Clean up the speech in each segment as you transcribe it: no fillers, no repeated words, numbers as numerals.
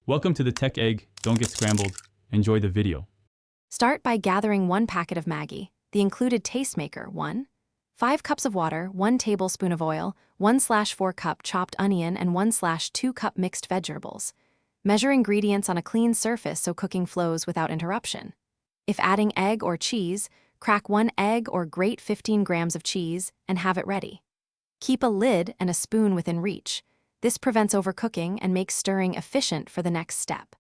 Welcome to the Tech Egg. Don't get scrambled. Enjoy the video. Start by gathering 1 packet of Maggi, the included tastemaker 1, 5 cups of water, 1 tablespoon of oil, 1/4 cup chopped onion, and 1/2 cup mixed vegetables. Measure ingredients on a clean surface so cooking flows without interruption. If adding egg or cheese, crack 1 egg or grate 15 grams of cheese and have it ready. Keep a lid and a spoon within reach. This prevents overcooking and makes stirring efficient for the next step.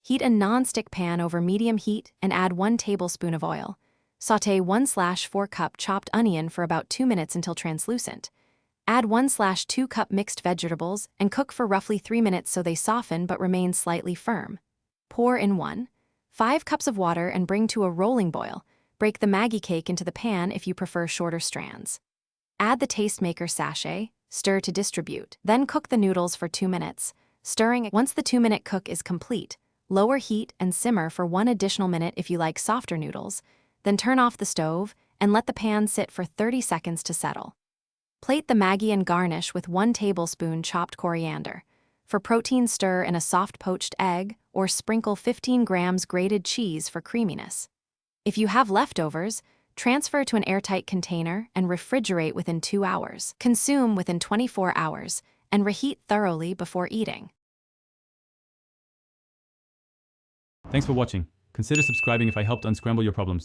Heat a non-stick pan over medium heat and add 1 tablespoon of oil. Sauté 1/4 cup chopped onion for about 2 minutes until translucent. Add 1/2 cup mixed vegetables and cook for roughly 3 minutes so they soften but remain slightly firm. Pour in 1/5 cups of water and bring to a rolling boil. Break the Maggi cake into the pan if you prefer shorter strands. Add the tastemaker sachet, stir to distribute. Then cook the noodles for 2 minutes, stirring. Once the 2-minute cook is complete, lower heat and simmer for 1 additional minute if you like softer noodles, then turn off the stove and let the pan sit for 30 seconds to settle. Plate the Maggi and garnish with 1 tablespoon chopped coriander. For protein, stir in a soft poached egg or sprinkle 15 grams grated cheese for creaminess. If you have leftovers, transfer to an airtight container and refrigerate within 2 hours. Consume within 24 hours and reheat thoroughly before eating. Thanks for watching. Consider subscribing if I helped unscramble your problems.